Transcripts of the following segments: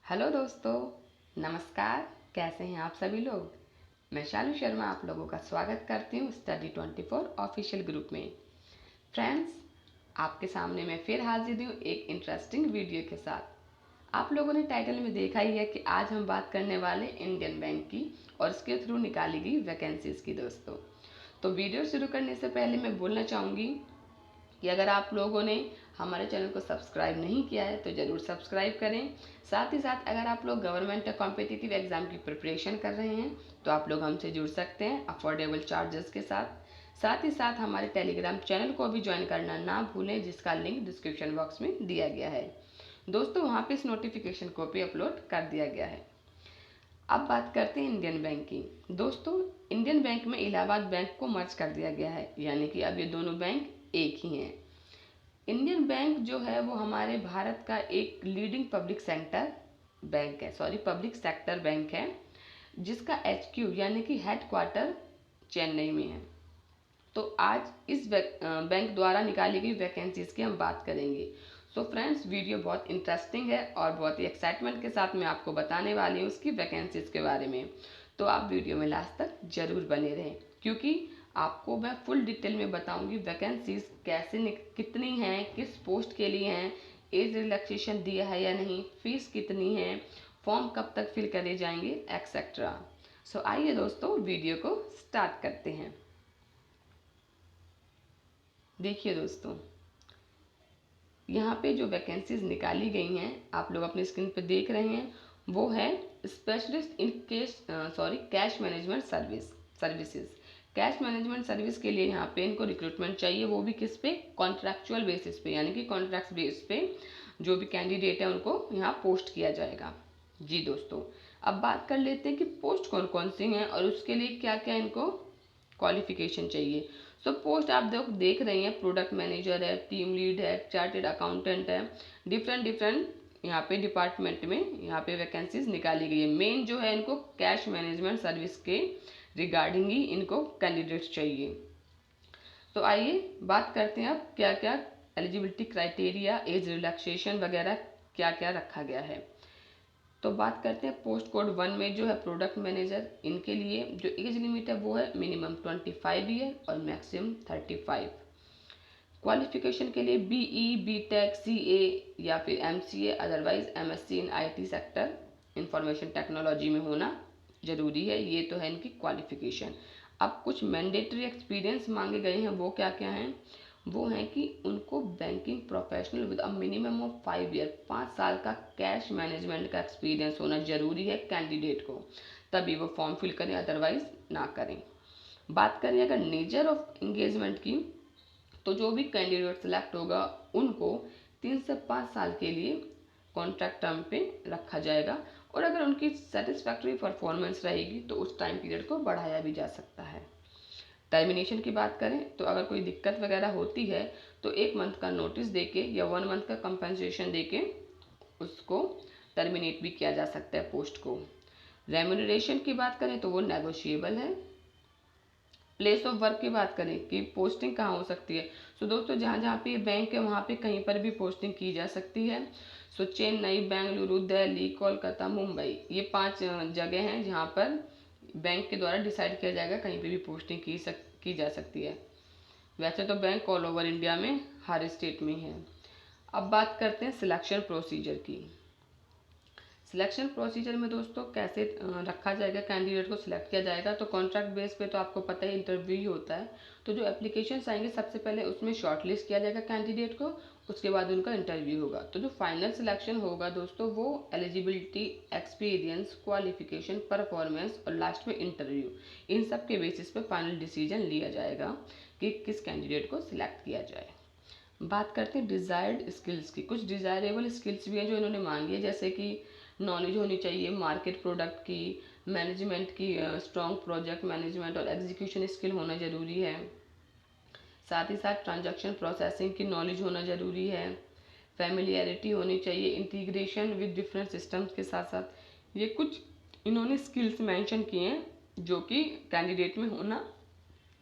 Hello दोस्तों, नमस्कार। कैसे हैं आप सभी लोग। मैं शालू शर्मा आप लोगों का स्वागत करती हूँ स्टडी 24 ऑफिशियल ग्रुप में। फ्रेंड्स, आपके सामने मैं फिर हाजिर हूँ एक इंटरेस्टिंग वीडियो के साथ। आप लोगों ने टाइटल में देखा ही है कि आज हम बात करने वाले इंडियन बैंक की और इसके थ्रू निकाली गई वैकेंसीज की दोस्तों। तो वीडियो शुरू करने से पहले मैं बोलना चाहूँगी कि अगर आप लोगों ने हमारे चैनल को सब्सक्राइब नहीं किया है तो ज़रूर सब्सक्राइब करें। साथ ही साथ अगर आप लोग गवर्नमेंट या कॉम्पिटिटिव एग्ज़ाम की प्रिपरेशन कर रहे हैं तो आप लोग हमसे जुड़ सकते हैं अफोर्डेबल चार्जेस के साथ ही साथ हमारे टेलीग्राम चैनल को भी ज्वाइन करना ना भूलें, जिसका लिंक डिस्क्रिप्शन बॉक्स में दिया गया है दोस्तों। वहाँ पे इस नोटिफिकेशन को भी अपलोड कर दिया गया है। अब बात करते हैं इंडियन बैंक की दोस्तों। इंडियन बैंक में इलाहाबाद बैंक को मर्ज कर दिया गया है, यानी कि अब ये दोनों बैंक एक ही हैं। इंडियन बैंक जो है वो हमारे भारत का एक लीडिंग पब्लिक सेक्टर बैंक है, जिसका HQ यानी कि हेड क्वार्टर चेन्नई में है। तो आज इस बैंक द्वारा निकाली गई वैकेंसीज की हम बात करेंगे। सो फ्रेंड्स, वीडियो बहुत इंटरेस्टिंग है और बहुत ही एक्साइटमेंट के साथ मैं आपको बताने वाली हूँ उसकी वैकेंसीज के बारे में। तो आप वीडियो में लास्ट तक जरूर बने रहें, क्योंकि आपको मैं फुल डिटेल में बताऊंगी वैकेंसीज कैसे कितनी हैं, किस पोस्ट के लिए हैं, एज रिलैक्सेशन दिया है या नहीं, फीस कितनी है, फॉर्म कब तक फिल करे जाएंगे, एक्सेट्रा। सो आइए दोस्तों, वीडियो को स्टार्ट करते हैं। देखिए दोस्तों, यहाँ पे जो वैकेंसीज निकाली गई हैं आप लोग अपनी स्क्रीन पे देख रहे हैं, वो है specialist in cash management services. Cash management service के लिए यहाँ पे इनको रिक्रूटमेंट चाहिए, वो भी किस पे, कॉन्ट्रैक्चुअल बेसिस पे, यानी कि कॉन्ट्रैक्ट बेस पे जो भी कैंडिडेट है उनको यहाँ पोस्ट किया जाएगा। जी दोस्तों, अब बात कर लेते हैं कि पोस्ट कौन कौन सी हैं और उसके लिए क्या क्या इनको क्वालिफिकेशन चाहिए। सो पोस्ट आप देख रही हैं, प्रोडक्ट मैनेजर है, टीम लीड है, चार्टेड अकाउंटेंट है, डिफरेंट यहाँ पे डिपार्टमेंट में यहाँ पे वैकेंसीज निकाली गई है। मेन जो है इनको कैश मैनेजमेंट सर्विस के रिगार्डिंग ही इनको कैंडिडेट्स चाहिए। तो आइए बात करते हैं अब क्या क्या एलिजिबिलिटी क्राइटेरिया, एज रिलैक्सेशन वगैरह क्या क्या रखा गया है। तो बात करते हैं पोस्ट कोड 1 में जो है प्रोडक्ट मैनेजर, इनके लिए जो एज लिमिट है वो है मिनिमम 25 ईयर और मैक्सिमम 35। क्वालिफिकेशन के लिए BE, BTech, CA या फिर MCA, otherwise MSc in IT sector information technology में होना ज़रूरी है। ये तो है इनकी क्वालिफिकेशन। अब कुछ मैंडेटरी एक्सपीरियंस मांगे गए हैं, वो क्या क्या हैं, वो हैं कि उनको banking professional with a minimum of 5 year, 5 साल का कैश मैनेजमेंट का एक्सपीरियंस होना ज़रूरी है कैंडिडेट को, तभी वो फॉर्म फिल करें, अदरवाइज ना करें। बात करें अगर नेचर ऑफ एंगेजमेंट की, तो जो भी कैंडिडेट सेलेक्ट होगा उनको 3 से 5 साल के लिए कॉन्ट्रैक्ट टर्म पे रखा जाएगा, और अगर उनकी सेटिस्फैक्ट्री परफॉर्मेंस रहेगी तो उस टाइम पीरियड को बढ़ाया भी जा सकता है। टर्मिनेशन की बात करें तो अगर कोई दिक्कत वगैरह होती है तो 1 मंथ का नोटिस देके या 1 मंथ का कंपनसेशन देके उसको टर्मिनेट भी किया जा सकता है पोस्ट को। रेम्यूनरेशन की बात करें तो वो नेगोशिएबल है। प्लेस ऑफ वर्क की बात करें कि पोस्टिंग कहाँ हो सकती है, सो दोस्तों जहाँ जहाँ पे बैंक है वहाँ पे कहीं पर भी पोस्टिंग की जा सकती है। सो चेन्नई, बेंगलुरु, दिल्ली, कोलकाता, मुंबई, ये 5 जगह हैं जहाँ पर बैंक के द्वारा डिसाइड किया जाएगा कहीं पे भी पोस्टिंग की जा सकती है। वैसे तो बैंक ऑल ओवर इंडिया में हर स्टेट में ही है। अब बात करते हैं सिलेक्शन प्रोसीजर की। सिलेक्शन प्रोसीजर में दोस्तों कैसे रखा जाएगा, कैंडिडेट को सिलेक्ट किया जाएगा, तो कॉन्ट्रैक्ट बेस पे तो आपको पता ही इंटरव्यू ही होता है। तो जो एप्लीकेशंस आएंगे सबसे पहले उसमें शॉर्टलिस्ट किया जाएगा कैंडिडेट को, उसके बाद उनका इंटरव्यू होगा। तो जो फाइनल सिलेक्शन होगा दोस्तों वो एलिजिबिलिटी, एक्सपीरियंस, क्वालिफिकेशन, परफॉर्मेंस और लास्ट में इंटरव्यू, इन सब के बेसिस पे फाइनल डिसीजन लिया जाएगा कि किस कैंडिडेट को सिलेक्ट किया जाए। बात करते हैं डिज़ायर्ड स्किल्स की। कुछ डिज़ायरेबल स्किल्स भी हैं जो इन्होंने मांगी है, जैसे कि नॉलेज होनी चाहिए मार्केट प्रोडक्ट की, मैनेजमेंट की, स्ट्रॉन्ग प्रोजेक्ट मैनेजमेंट और एग्जीक्यूशन स्किल होना ज़रूरी है। साथ ही साथ ट्रांजैक्शन प्रोसेसिंग की नॉलेज होना ज़रूरी है। फैमिलियरिटी होनी चाहिए इंटीग्रेशन विद डिफरेंट सिस्टम्स के साथ साथ। ये कुछ इन्होंने स्किल्स मेंशन किए हैं जो कि कैंडिडेट में होना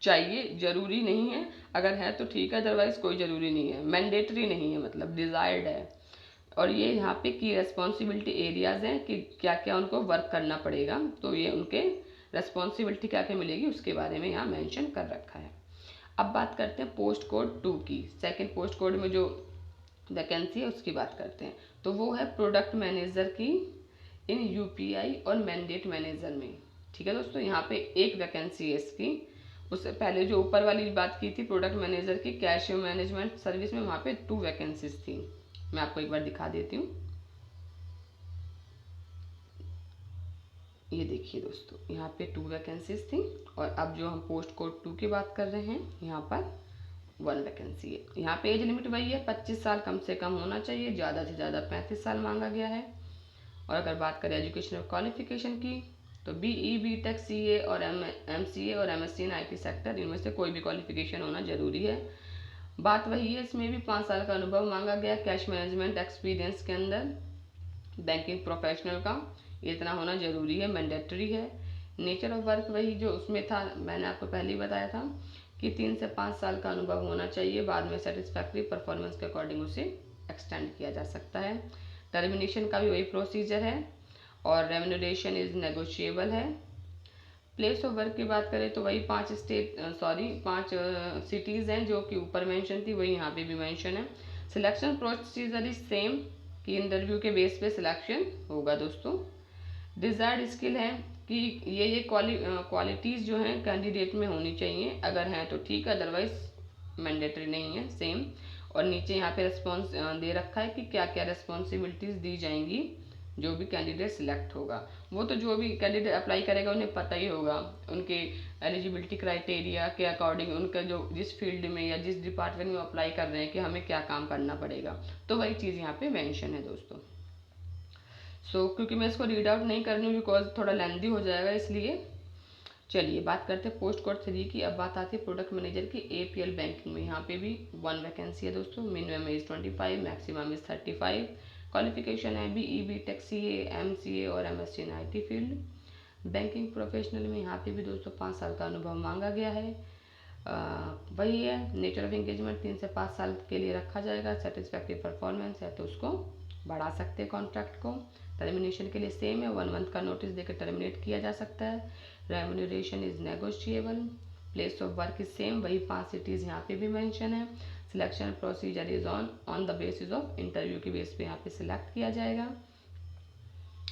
चाहिए, ज़रूरी नहीं है, अगर है तो ठीक है, अदरवाइज कोई ज़रूरी नहीं है, मैंडेटरी नहीं है, मतलब डिज़ायर्ड है। और ये यहाँ पे की रेस्पॉन्सिबिलिटी एरियाज़ हैं कि क्या क्या उनको वर्क करना पड़ेगा, तो ये उनके रेस्पॉन्सिबिलिटी क्या क्या मिलेगी उसके बारे में यहाँ मेंशन कर रखा है। अब बात करते हैं पोस्ट कोड 2 की। सेकंड पोस्ट कोड में जो वैकेंसी है उसकी बात करते हैं, तो वो है प्रोडक्ट मैनेजर की इन यूपीआई और मैंडेट मैनेजर में। ठीक है दोस्तों, यहाँ पे एक वैकेंसी है इसकी। उससे पहले जो ऊपर वाली बात की थी प्रोडक्ट मैनेजर की कैश मैनेजमेंट सर्विस में, वहाँ पे 2 वैकेंसीज थी। मैं आपको एक बार दिखा देती हूँ। ये देखिए दोस्तों, यहाँ पे 2 वैकेंसीज थी, और अब जो हम पोस्ट कोड 2 की बात कर रहे हैं यहाँ पर 1 वैकेंसी है। यहाँ पे एज लिमिट वही है, 25 साल कम से कम होना चाहिए, ज़्यादा से ज़्यादा 35 साल मांगा गया है। और अगर बात करें एजुकेशनल क्वालिफिकेशन की, तो BE BTech CA और MCA और MSc इन IT सेक्टर, इनमें से कोई भी क्वालिफिकेशन होना ज़रूरी है। बात वही है, इसमें भी 5 साल का अनुभव मांगा गया कैश मैनेजमेंट एक्सपीरियंस के अंदर। बैंकिंग प्रोफेशनल का इतना होना ज़रूरी है, मैंडेटरी है। नेचर ऑफ वर्क वही जो उसमें था, मैंने आपको पहले ही बताया था कि 3 से 5 साल का अनुभव होना चाहिए, बाद में सेटिस्फैक्ट्री परफॉर्मेंस के अकॉर्डिंग उसे एक्सटेंड किया जा सकता है। टर्मिनेशन का भी वही प्रोसीजर है, और रेम्यूनरेशन इज़ नेगोशिएबल है। प्लेस ऑफ वर्क की बात करें तो वही 5 सिटीज़ हैं जो कि ऊपर मेंशन थी, वही यहाँ पे भी मेंशन है। सिलेक्शन प्रोसीजर इज सेम कि इंटरव्यू के बेस पे सिलेक्शन होगा दोस्तों। डिज़ायर्ड स्किल है कि ये क्वालिटीज़ जो हैं कैंडिडेट में होनी चाहिए, अगर हैं तो ठीक है, अदरवाइज मैंडेटरी नहीं है, सेम। और नीचे यहाँ पे रिस्पॉन्स दे रखा है कि क्या क्या रिस्पॉन्सिबिलिटीज़ दी जाएंगी जो भी कैंडिडेट सिलेक्ट होगा। वो तो जो भी कैंडिडेट अप्लाई करेगा उन्हें पता ही होगा, उनके एलिजिबिलिटी क्राइटेरिया के अकॉर्डिंग, उनका जो जिस फील्ड में या जिस डिपार्टमेंट में अप्लाई कर रहे हैं कि हमें क्या काम करना पड़ेगा, तो वही चीज़ यहाँ पे मेंशन है दोस्तों। क्योंकि मैं इसको रीड आउट नहीं कर रही हूँ बिकॉज थोड़ा लेंदी हो जाएगा, इसलिए चलिए बात करते हैं पोस्ट कोड 3 की। अब बात आती है प्रोडक्ट मैनेजर की APL बैंकिंग में। यहाँ पे भी 1 वैकेंसी है दोस्तों। Minimum age 25, maximum age 35। Qualification है BE BTech CA MCA और MSc in IT field. Banking professional में यहाँ पे भी दोस्तों 5 साल का अनुभव मांगा गया है। वही है, नेचर ऑफ एंगेजमेंट 3 से 5 साल के लिए रखा जाएगा। सेटिस्फैक्ट्री परफॉर्मेंस है तो उसको बढ़ा सकते हैं कॉन्ट्रैक्ट को। टर्मिनेशन के लिए सेम है, 1 मंथ का नोटिस देकर टर्मिनेट किया जा सकता है। Remuneration is negotiable. Place of work is same, वही 5 सिटीज़ यहाँ पे भी मेंशन है। Selection procedure is on the basis of interview के बेस पे यहाँ पे सिलेक्ट किया जाएगा।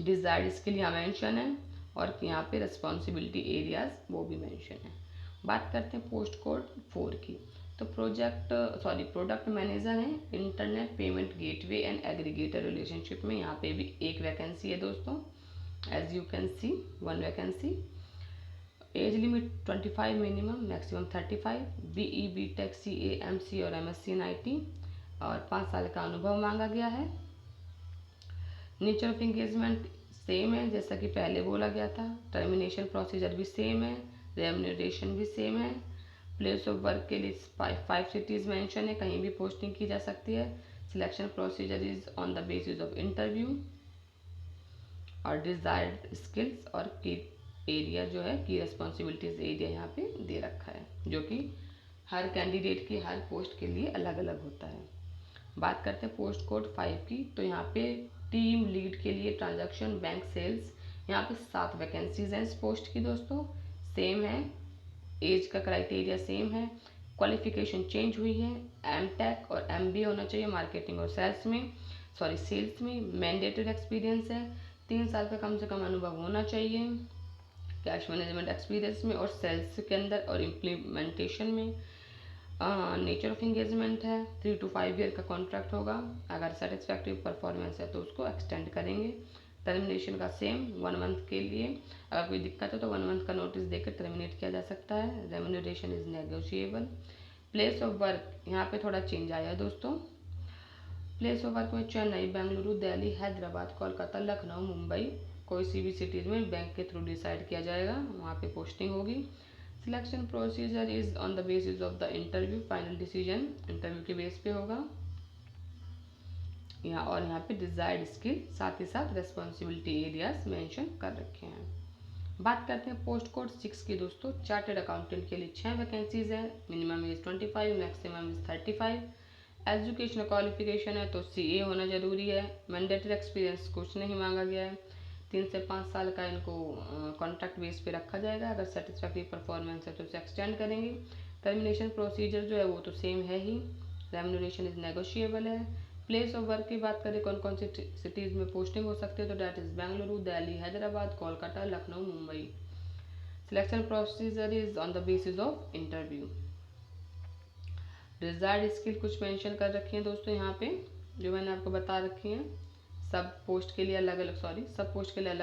डिजायर्ड स्किल यहाँ मेंशन है, और यहाँ पे रिस्पॉन्सिबिलिटी एरियाज वो भी मेंशन है। बात करते हैं पोस्ट कोड 4 की। तो प्रोडक्ट मैनेजर है internet payment gateway and aggregator relationship में। यहाँ पे भी एक वैकेंसी है दोस्तों, as you can see 1 vacancy. Age limit 25 minimum, maximum 35। BE BTech CA MCA और MSc इन IT, और 5 साल का अनुभव मांगा गया है। नेचर ऑफ एंगेजमेंट सेम है जैसा कि पहले बोला गया था। टर्मिनेशन प्रोसीजर भी सेम है, रेम्यूनरेशन भी सेम है। प्लेस ऑफ वर्क के लिए 5 सिटीज़ मेंशन है, कहीं भी पोस्टिंग की जा सकती है। Selection procedure is on the basis of interview. और डिजायर्ड स्किल्स और की एरिया जो है की रिस्पॉन्सिबिलिटीज एरिया यहाँ पे दे रखा है, जो कि हर कैंडिडेट की हर पोस्ट के लिए अलग अलग होता है। बात करते हैं पोस्ट कोड 5 की। तो यहाँ पे टीम लीड के लिए ट्रांजैक्शन बैंक सेल्स, यहाँ पे 7 वैकेंसीज हैं इस पोस्ट की दोस्तों। सेम है, एज का क्राइटेरिया सेम है। क्वालिफिकेशन चेंज हुई है, MTech और MBA होना चाहिए मार्केटिंग और सेल्स में। मैंडेटरी एक्सपीरियंस है, 3 साल का कम से कम अनुभव होना चाहिए कैश मैनेजमेंट एक्सपीरियंस में और सेल्स के अंदर और इम्प्लीमेंटेशन में। नेचर ऑफ एंगेजमेंट है, 3 to 5 ईयर का कॉन्ट्रैक्ट होगा। अगर सेटिस्फैक्ट्री परफॉर्मेंस है तो उसको एक्सटेंड करेंगे। टर्मिनेशन का सेम 1 मंथ के लिए, अगर कोई दिक्कत है तो 1 मंथ का नोटिस देकर टर्मिनेट किया जा सकता है। Remuneration is negotiable. Place of work यहाँ पे थोड़ा चेंज आया है दोस्तों। प्लेस ऑफ वर्क में चेन्नई, बेंगलुरु, दिल्ली, हैदराबाद, कोलकाता, लखनऊ, मुंबई, कोई सी भी सिटीज़ में बैंक के थ्रू डिसाइड किया जाएगा, वहाँ पे पोस्टिंग होगी। Selection procedure is on the basis of the interview. Final decision interview के बेस पे होगा यहाँ। और यहाँ पे डिजायर्ड स्किल साथ ही साथ रिस्पॉन्सिबिलिटी एरियाज मेंशन कर रखे हैं। बात करते हैं पोस्ट कोड 6 की दोस्तों। चार्टर्ड अकाउंटेंट के लिए 6 वैकेंसीज हैं। Minimum age 25, maximum age 35। Educational qualification है तो CA होना ज़रूरी है। मैंडेटरी एक्सपीरियंस कुछ नहीं मांगा गया है। 3 से 5 साल का इनको कॉन्ट्रैक्ट बेस पे रखा जाएगा। अगर सेटिस्फैक्ट्री परफॉर्मेंस है तो उसे एक्सटेंड करेंगे। टर्मिनेशन प्रोसीजर जो है वो तो सेम है ही। रेम्यूनरेशन इज नेगोशिएबल है। प्लेस ऑफ वर्क की बात करें कौन कौन सी सिटीज़ में पोस्टिंग हो सकती है तो that is Bengaluru, Delhi, Hyderabad, Kolkata, Lucknow, Mumbai. Selection procedure is on the basis of interview. Desired skill कुछ मेंशन कर रखी है दोस्तों यहाँ पे, जो मैंने आपको बता रखी हैं। सब पोस्ट के लिए अलग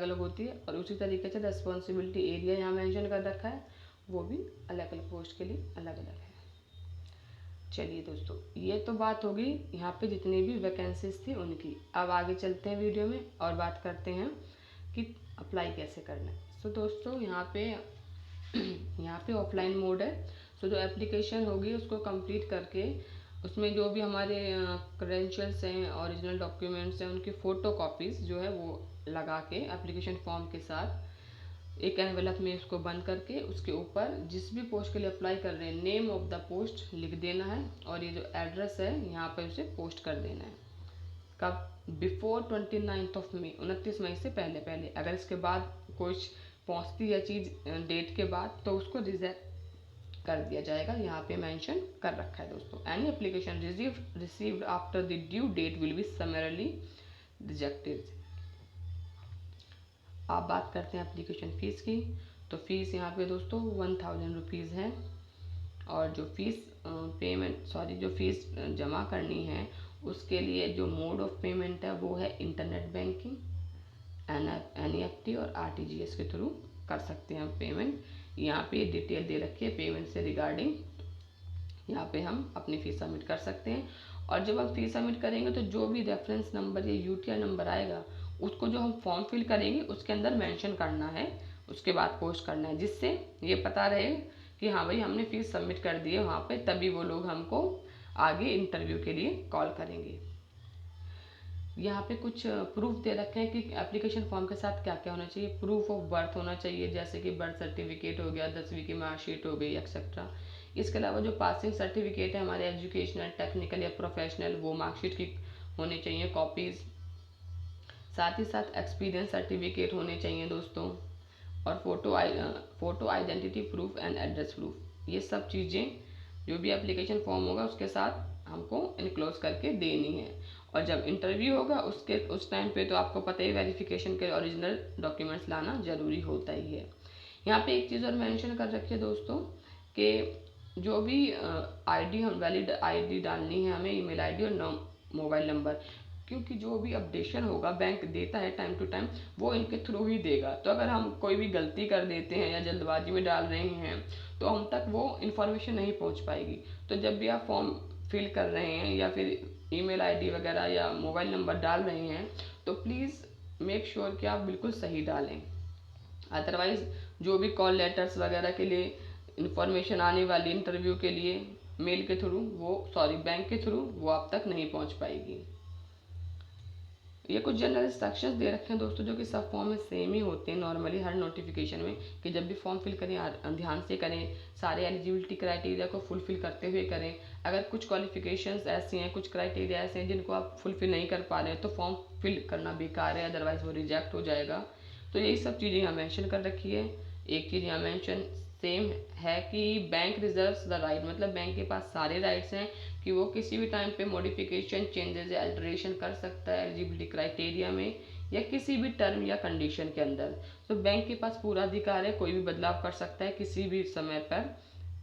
अलग होती है और उसी तरीके से रेस्पॉन्सिबिलिटी एरिया यहाँ मेंशन कर रखा है, वो भी अलग अलग पोस्ट के लिए अलग अलग है। चलिए दोस्तों, ये तो बात होगी यहाँ पे जितनी भी वैकेंसीज थी उनकी। अब आगे चलते हैं वीडियो में और बात करते हैं कि अप्लाई कैसे करना है। सो दोस्तों यहाँ पे ऑफलाइन मोड है। सो जो एप्लीकेशन होगी उसको कंप्लीट करके उसमें जो भी हमारे क्रेडेंशियल्स हैं, ओरिजिनल डॉक्यूमेंट्स हैं, उनकी फ़ोटो कॉपीज़ जो है वो लगा के एप्लीकेशन फॉर्म के साथ एक एनवेलप में उसको बंद करके उसके ऊपर जिस भी पोस्ट के लिए अप्लाई कर रहे हैं नेम ऑफ द पोस्ट लिख देना है और ये जो एड्रेस है यहाँ पर उसे पोस्ट कर देना है। कब? बिफोर 29 मई, 29 मई से पहले पहले। अगर इसके बाद कुछ पहुँचती है चीज़ डेट के बाद तो उसको रिजेक्ट कर दिया जाएगा। यहाँ पे मेंशन कर रखा है दोस्तों। Any application received after the due date will be summarily rejected. आप बात करते हैं एप्लीकेशन फ़ीस की, तो फीस यहाँ पे दोस्तों 1000 रुपीज़ है। और जो फीस जमा करनी है उसके लिए जो मोड ऑफ पेमेंट है वो है इंटरनेट बैंकिंग, NEFT और RTGS के थ्रू कर सकते हैं हम पेमेंट। यहाँ पे डिटेल दे रखी है पेमेंट से रिगार्डिंग, यहाँ पे हम अपनी फ़ीस सबमिट कर सकते हैं। और जब हम फीस सबमिट करेंगे तो जो भी रेफरेंस नंबर या UTI नंबर आएगा उसको जो हम फॉर्म फिल करेंगे उसके अंदर मेंशन करना है, उसके बाद पोस्ट करना है, जिससे ये पता रहे कि हाँ भाई हमने फ़ीस सबमिट कर दी है वहाँ पे, तभी वो लोग हमको आगे इंटरव्यू के लिए कॉल करेंगे। यहाँ पे कुछ प्रूफ दे रखे हैं कि एप्लीकेशन फॉर्म के साथ क्या क्या होना चाहिए। प्रूफ ऑफ बर्थ होना चाहिए, जैसे कि बर्थ सर्टिफिकेट हो गया, 10वीं की मार्कशीट हो गई, एक्सेट्रा। इसके अलावा जो पासिंग सर्टिफिकेट है हमारे एजुकेशनल, टेक्निकल या प्रोफेशनल, वो मार्कशीट की होनी चाहिए कॉपीज़। साथ ही साथ एक्सपीरियंस सर्टिफिकेट होने चाहिए दोस्तों। और photo identity proof and address proof, ये सब चीज़ें जो भी एप्लीकेशन फॉर्म होगा उसके साथ हमको इनक्लोज करके देनी है। और जब इंटरव्यू होगा उस टाइम पे तो आपको पता ही वेरिफिकेशन के ओरिजिनल डॉक्यूमेंट्स लाना ज़रूरी होता ही है। यहाँ पे एक चीज़ और मेंशन कर रखी है दोस्तों कि जो भी आईडी हम वैलिड आईडी डालनी है हमें, ईमेल आईडी और मोबाइल नंबर, क्योंकि जो भी अपडेशन होगा बैंक देता है टाइम टू टाइम, वो इनके थ्रू ही देगा। तो अगर हम कोई भी गलती कर देते हैं या जल्दबाजी में डाल रहे हैं तो हम तक वो इन्फॉर्मेशन नहीं पहुंच पाएगी। तो जब भी आप फॉर्म फिल कर रहे हैं या फिर ईमेल आईडी वगैरह या मोबाइल नंबर डाल रहे हैं तो प्लीज़ मेक श्योर कि आप बिल्कुल सही डालें। अदरवाइज़ जो भी कॉल लेटर्स वगैरह के लिए इन्फॉर्मेशन आने वाली इंटरव्यू के लिए मेल के थ्रू बैंक के थ्रू वो आप तक नहीं पहुंच पाएगी। ये कुछ जनरल इंस्ट्रक्शंस दे रखे हैं दोस्तों जो कि सब फॉर्म में सेम ही होते हैं नॉर्मली हर नोटिफिकेशन में, कि जब भी फॉर्म फिल करें ध्यान से करें, सारे एलिजिबिलिटी क्राइटेरिया को फुलफिल करते हुए करें। अगर कुछ क्वालिफिकेशंस ऐसी हैं, कुछ क्राइटेरिया ऐसे हैं जिनको आप फुलफिल नहीं कर पा रहे हैं तो फॉर्म फिल करना बेकार है, अदरवाइज़ वो रिजेक्ट हो जाएगा। तो यही सब चीज़ें यहाँ मेंशन कर रखी है। एक चीज़ यहाँ मेंशन सेम है कि बैंक रिजर्व्स द राइट, मतलब बैंक के पास सारे राइट्स हैं कि वो किसी भी टाइम पे मॉडिफिकेशन, चेंजेस या अल्टरेशन कर सकता है एलिजिबिलिटी क्राइटेरिया में या किसी भी टर्म या कंडीशन के अंदर। तो बैंक के पास पूरा अधिकार है, कोई भी बदलाव कर सकता है किसी भी समय पर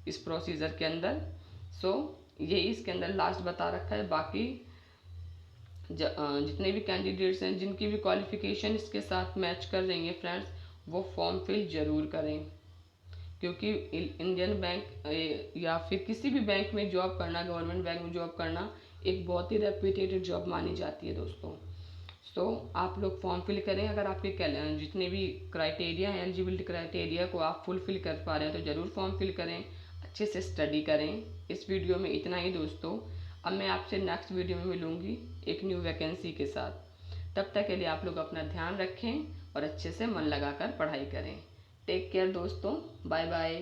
इस प्रोसीजर के अंदर। सो ये इसके अंदर लास्ट बता रखा है। बाकी जितने भी कैंडिडेट्स हैं जिनकी भी क्वालिफिकेशन इसके साथ मैच कर रही है फ्रेंड्स, वो फॉर्म फिल ज़रूर करें, क्योंकि इंडियन बैंक या फिर किसी भी बैंक में जॉब करना, गवर्नमेंट बैंक में जॉब करना एक बहुत ही रेप्यूटेड जॉब मानी जाती है दोस्तों। सो आप लोग फॉर्म फिल करें। अगर आपके जितने भी क्राइटेरिया हैं, एलिजिबिलिटी क्राइटेरिया को आप फुलफिल कर पा रहे हैं तो ज़रूर फॉर्म फिल करें, अच्छे से स्टडी करें। इस वीडियो में इतना ही दोस्तों। अब मैं आपसे नेक्स्ट वीडियो में मिलूँगी एक न्यू वैकेंसी के साथ। तब तक के लिए आप लोग अपना ध्यान रखें और अच्छे से मन लगाकर पढ़ाई करें। टेक केयर दोस्तों, बाय बाय।